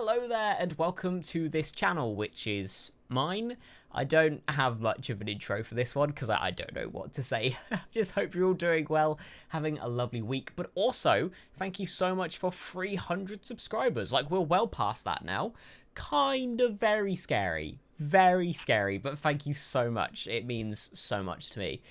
Hello there and welcome to this channel, which is mine. I don't have much of an intro for this one because I don't know what to say. Just hope you're all doing well, having a lovely week, but also thank you so much for 300 subscribers. Like, we're well past that now. Kind of very scary, but thank you so much. It means so much to me.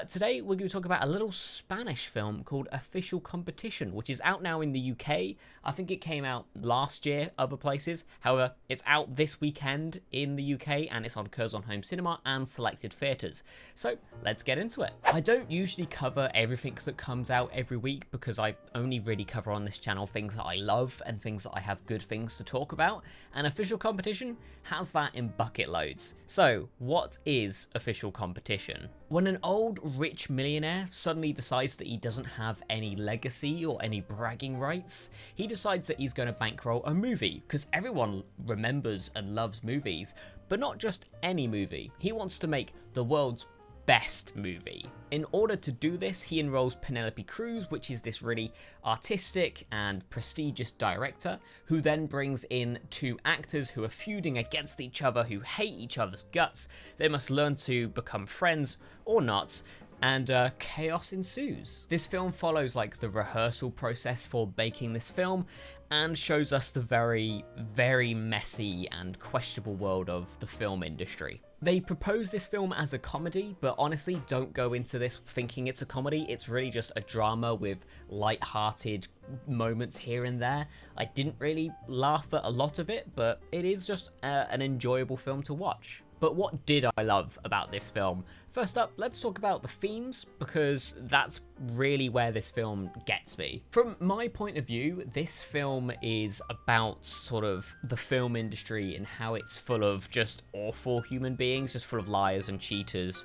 Today we're going to talk about a little Spanish film called Official Competition, which is out now in the UK. I think it came out last year other places. However, it's out this weekend in the UK and it's on Curzon Home Cinema and selected theatres. So let's get into it. I don't usually cover everything that comes out every week because I only really cover on this channel things that I love and things that I have good things to talk about. And Official Competition has that in bucket loads. So what is Official Competition? When an old rich millionaire suddenly decides that he doesn't have any legacy or any bragging rights, he decides that he's going to bankroll a movie, because everyone remembers and loves movies, but not just any movie. He wants to make the world's best movie. In order to do this, he enrolls Penelope Cruz, which is this really artistic and prestigious director, who then brings in two actors who are feuding against each other, who hate each other's guts. They must learn to become friends or not, and chaos ensues. This film follows like the rehearsal process for making this film and shows us the very, very messy and questionable world of the film industry. They propose this film as a comedy, but honestly don't go into this thinking it's a comedy. It's really just a drama with light-hearted moments here and there. I didn't really laugh at a lot of it, but it is just an enjoyable film to watch. But what did I love about this film? First up, let's talk about the themes, because that's really where this film gets me. From my point of view, this film is about sort of the film industry and how it's full of just awful human beings, just full of liars and cheaters.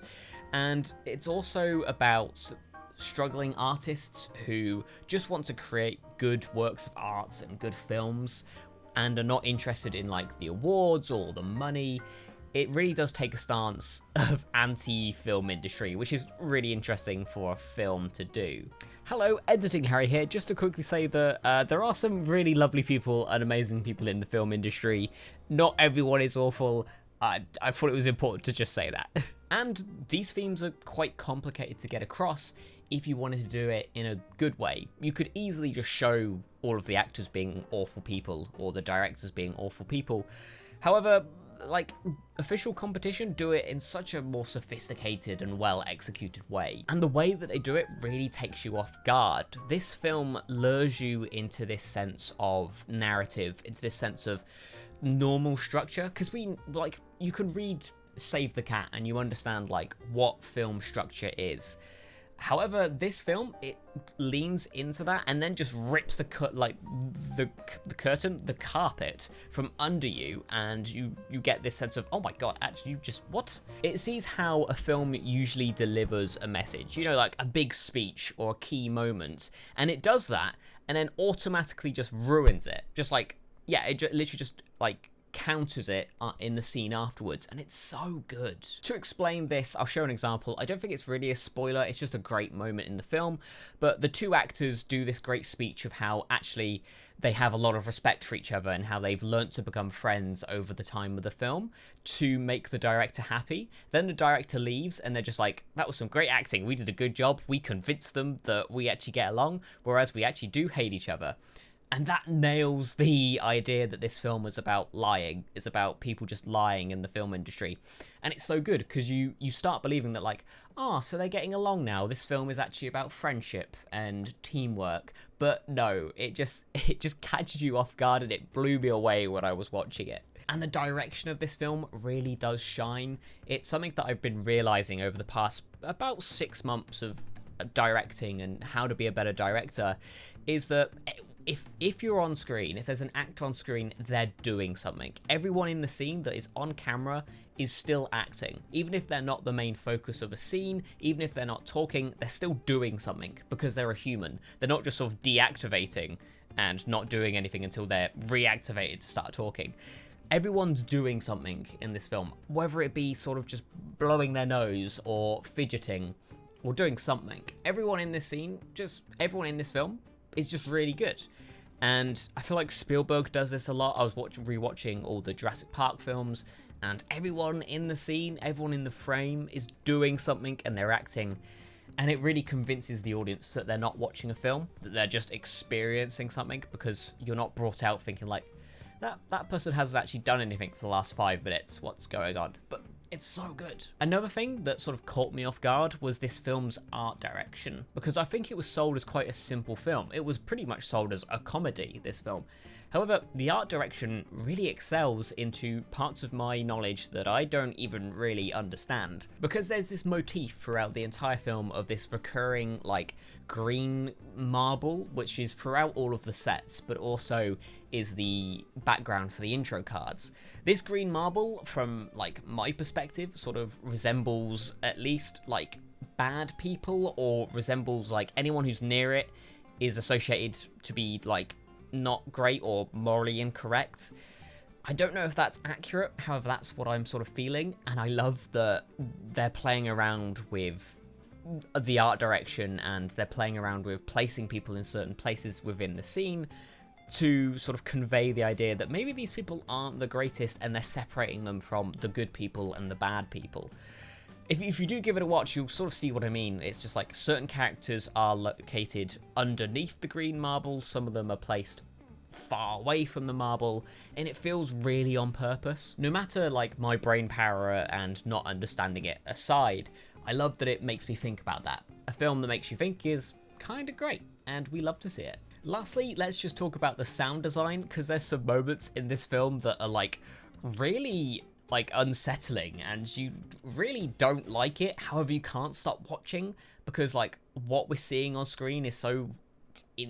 And it's also about struggling artists who just want to create good works of art and good films and are not interested in like the awards or the money. It really does take a stance of anti-film industry, which is really interesting for a film to do. Hello, Editing Harry here. Just to quickly say that there are some really lovely people and amazing people in the film industry. Not everyone is awful. I thought it was important to just say that. And these themes are quite complicated to get across if you wanted to do it in a good way. You could easily just show all of the actors being awful people or the directors being awful people. However, like, Official Competition do it in such a more sophisticated and well executed way, and the way that they do it really takes you off guard. This film lures you into this sense of narrative, into this sense of normal structure, because you can read Save the Cat and you understand like what film structure is. However, this film, it leans into that and then just rips the carpet from under you, and you get this sense of, oh my god, actually, you just, what? It sees how a film usually delivers a message, you know, like a big speech or a key moment, and it does that and then automatically just ruins it. Just like, yeah, it literally just like counters it in the scene afterwards, and it's so good. To explain this, I'll show an example. I don't think it's really a spoiler, it's just a great moment in the film, but the two actors do this great speech of how actually they have a lot of respect for each other and how they've learnt to become friends over the time of the film to make the director happy. Then the director leaves and they're just like, that was some great acting, we did a good job, we convinced them that we actually get along, whereas we actually do hate each other. And that nails the idea that this film is about lying. It's about people just lying in the film industry. And it's so good because you start believing that like, so they're getting along now. This film is actually about friendship and teamwork. But no, it just catches you off guard, and it blew me away when I was watching it. And the direction of this film really does shine. It's something that I've been realizing over the past about 6 months of directing and how to be a better director, is that if you're on screen, if there's an actor on screen, they're doing something. Everyone in the scene that is on camera is still acting. Even if they're not the main focus of a scene, even if they're not talking, they're still doing something because they're a human. They're not just sort of deactivating and not doing anything until they're reactivated to start talking. Everyone's doing something in this film, whether it be sort of just blowing their nose or fidgeting or doing something. Everyone in this film is just really good. And I feel like Spielberg does this a lot. I was rewatching all the Jurassic Park films, and everyone in the scene, everyone in the frame is doing something and they're acting. And it really convinces the audience that they're not watching a film, that they're just experiencing something, because you're not brought out thinking like, that person hasn't actually done anything for the last 5 minutes. What's going on? But it's so good. Another thing that sort of caught me off guard was this film's art direction, because I think it was sold as quite a simple film. It was pretty much sold as a comedy, this film. However, the art direction really excels into parts of my knowledge that I don't even really understand. Because there's this motif throughout the entire film of this recurring, like, green marble, which is throughout all of the sets, but also is the background for the intro cards. This green marble, from, like, my perspective, sort of resembles at least, like, bad people, or resembles, like, anyone who's near it is associated to be, like, not great or morally incorrect. I don't know if that's accurate, however that's what I'm sort of feeling, and I love that they're playing around with the art direction, and they're playing around with placing people in certain places within the scene to sort of convey the idea that maybe these people aren't the greatest and they're separating them from the good people and the bad people. If you do give it a watch, you'll sort of see what I mean. It's just like certain characters are located underneath the green marble, some of them are placed far away from the marble, and it feels really on purpose. No matter like my brain power and not understanding it aside, I love that it makes me think about that. A film that makes you think is kind of great, and we love to see it. Lastly, let's just talk about the sound design, because there's some moments in this film that are like really like unsettling, and you really don't like it. However, you can't stop watching, because like what we're seeing on screen is so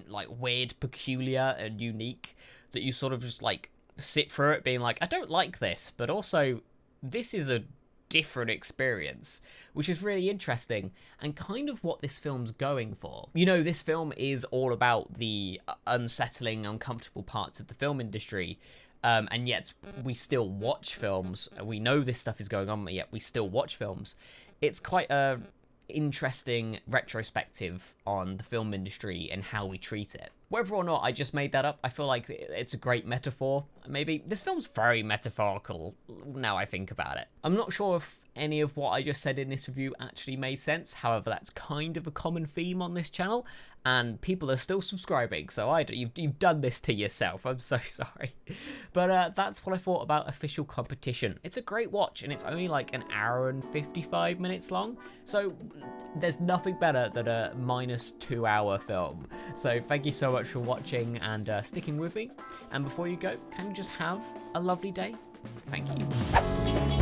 like weird, peculiar and unique that you sort of just like sit through it being like, I don't like this, but also this is a different experience, which is really interesting and kind of what this film's going for. You know, this film is all about the unsettling, uncomfortable parts of the film industry, and yet we still watch films. We know this stuff is going on, but yet we still watch films. It's quite a interesting retrospective on the film industry and how we treat it. Whether or not I just made that up, I feel like it's a great metaphor. Maybe this film's very metaphorical now I think about it. I'm not sure if any of what I just said in this review actually made sense. However, that's kind of a common theme on this channel, and people are still subscribing, so you've done this to yourself. I'm so sorry. But that's what I thought about Official Competition. It's a great watch, and it's only like an hour and 55 minutes long, so there's nothing better than a -2 hour film. So thank you so much for watching and sticking with me. And before you go, can you just have a lovely day? Thank you.